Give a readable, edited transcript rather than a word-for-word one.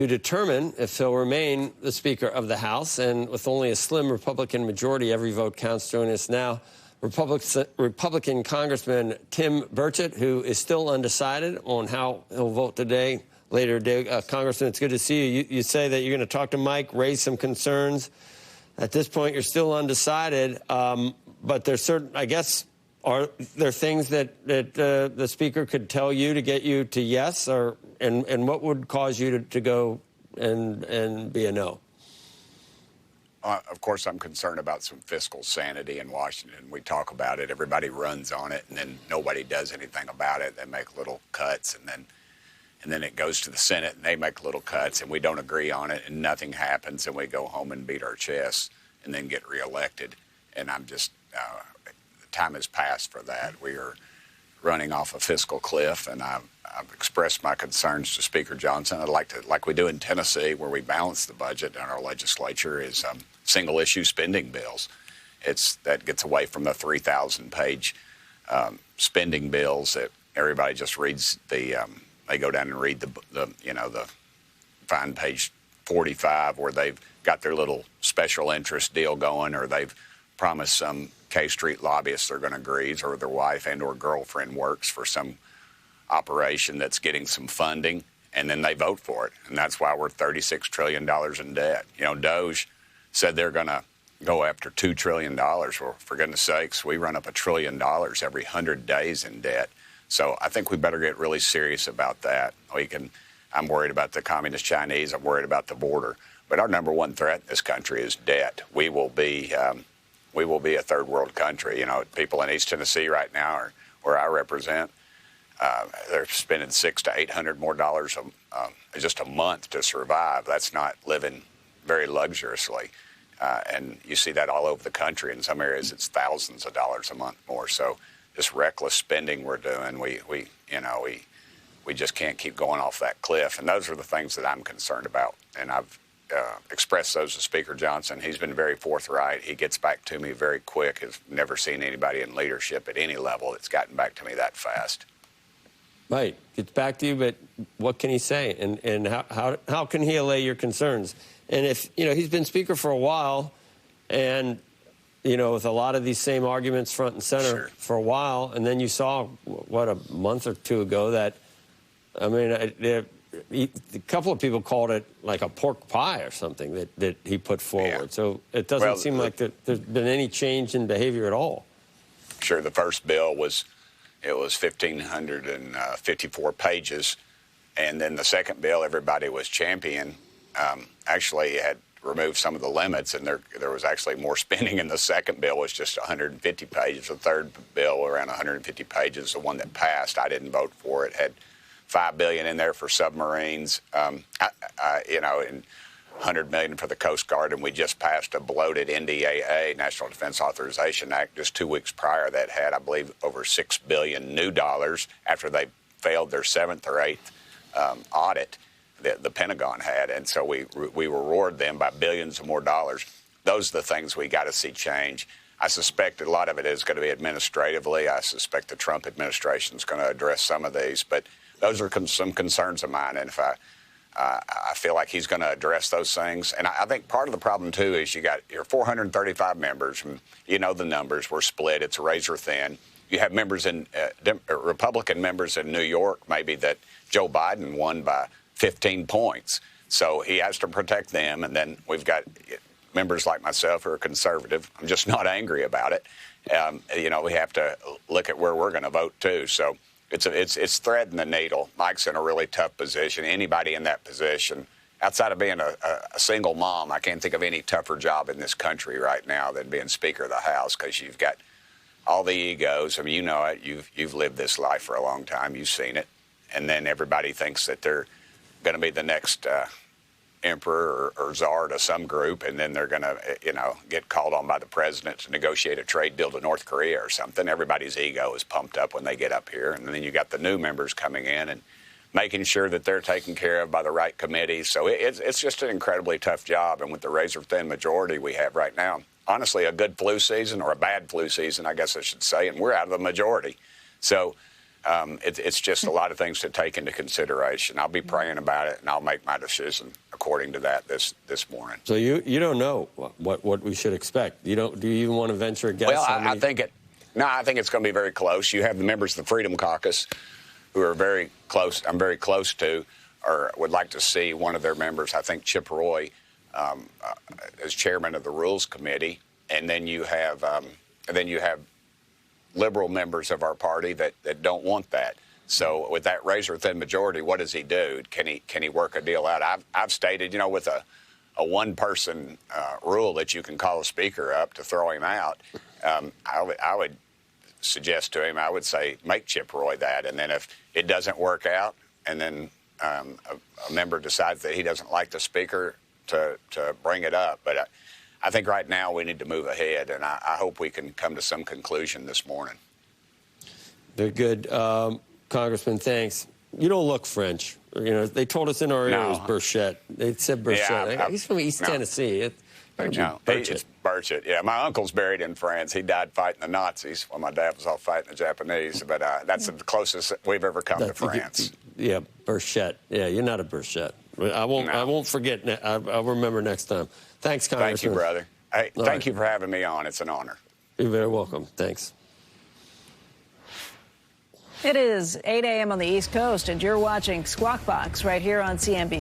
to determine if he'll remain the Speaker of the House. And with only a slim Republican majority, every vote counts. Joining us now, Republican Congressman Tim Burchett, who is still undecided on how he'll vote today, later today. Congressman, it's good to see you. You say that you're going to talk to Mike, raise some concerns. At this point, you're still undecided, but there's certain, I guess, are there things that the Speaker could tell you to get you to yes, or and what would cause you to go and be a no? Of course, I'm concerned about some fiscal sanity in Washington. We talk about it, everybody runs on it, and then nobody does anything about it. They make little cuts, and then it goes to the Senate, and they make little cuts, and we don't agree on it, and nothing happens, and we go home and beat our chests, and then get reelected. And I'm just time has passed for that. We are running off a fiscal cliff, and I've expressed my concerns to Speaker Johnson. I'd like to, like we do in Tennessee, where we balance the budget in our legislature, is single-issue spending bills. That gets away from the 3,000-page spending bills that everybody just reads. They go down and read the find page 45, where they've got their little special interest deal going, or they've promised some K Street lobbyists they're going to agree, or their wife and or girlfriend works for some operation that's getting some funding, and then they vote for it. And that's why we're $36 trillion in debt. DOJ said they're going to go after $2 trillion. Well, for goodness sakes, we run up $1 trillion every 100 days in debt. So I think we better get really serious about that. I'm worried about the communist Chinese. I'm worried about the border. But our number one threat in this country is debt. We will be a third world country. People in East Tennessee right now, or where I represent, they're spending $600 to $800 more just a month to survive. That's not living very luxuriously. And you see that all over the country. In some areas, it's thousands of dollars a month more. So this reckless spending we're doing, we just can't keep going off that cliff. And those are the things that I'm concerned about. And I've expressed those to Speaker Johnson. He's been very forthright. He gets back to me very quick. I've never seen anybody in leadership at any level that's gotten back to me that fast. Right. Gets back to you, but what can he say? And how can he allay your concerns? And if, he's been Speaker for a while, and, with a lot of these same arguments front and center Sure. for a while, and then you saw, a month or two ago that, a couple of people called it like a pork pie or something that he put forward. Yeah. So it doesn't seem like there's been any change in behavior at all. Sure, the first bill was 1,554 pages, and then the second bill everybody was championing actually had removed some of the limits, and there was actually more spending in the second bill, was just 150 pages. The third bill, around 150 pages, the one that passed, I didn't vote for it, had $5 billion in there for submarines, and $100 million for the Coast Guard, and we just passed a bloated NDAA, National Defense Authorization Act, just 2 weeks prior that had, I believe, over $6 billion new dollars after they failed their 7th or 8th audit that the Pentagon had, and so we reward them by billions of more dollars. Those are the things we got to see change. I suspect a lot of it is going to be administratively. I suspect the Trump administration is going to address some of these, but those are some concerns of mine, and if I feel like he's going to address those things. And I think part of the problem, too, is you got your 435 members, and the numbers were split. It's razor thin. You have members Republican members in New York, maybe that Joe Biden won by 15 points. So he has to protect them. And then we've got members like myself who are conservative. I'm just not angry about it. We have to look at where we're going to vote, too. So it's threading the needle. Mike's in a really tough position. Anybody in that position, outside of being a single mom, I can't think of any tougher job in this country right now than being Speaker of the House, because you've got all the egos. I mean, you know it. You've lived this life for a long time. You've seen it. And then everybody thinks that they're going to be the next emperor or czar to some group, and then they're going to, get called on by the president to negotiate a trade deal to North Korea or something. Everybody's ego is pumped up when they get up here, and then you got the new members coming in and making sure that they're taken care of by the right committees. So it's just an incredibly tough job, and with the razor-thin majority we have right now, honestly, a good flu season, or a bad flu season, I guess I should say, and we're out of the majority. So It's just a lot of things to take into consideration. I'll be praying about it, and I'll make my decision according to that this morning. So you don't know what we should expect. Do you even want to venture a guess? Well, I think it's going to be very close. You have the members of the Freedom Caucus who are very close. I'm very close to, or would like to see one of their members. I think Chip Roy as chairman of the Rules Committee, and then you have liberal members of our party that don't want that. So with that razor-thin majority, what does he do? Can he work a deal out? I've stated, with a one-person rule that you can call a speaker up to throw him out. I would suggest to him, I would say, make Chip Roy that. And then if it doesn't work out, and then a member decides that he doesn't like the speaker, to bring it up. But I think right now we need to move ahead, and I hope we can come to some conclusion this morning. Very good. Congressman, thanks. You don't look French. They told us in our area it was Burchett. They said Burchett. Yeah, he's from East Tennessee. Burchett. It's Burchett. Yeah, my uncle's buried in France. He died fighting the Nazis while my dad was off fighting the Japanese. But that's the closest we've ever come to France. Yeah, Burchett. Yeah, you're not a Burchett. I won't forget. I'll remember next time. Thanks, Congressman. Thank you, brother. Hey, thank you for having me on. It's an honor. You're very welcome. Thanks. It is 8 a.m. on the East Coast, and you're watching Squawk Box right here on CNBC.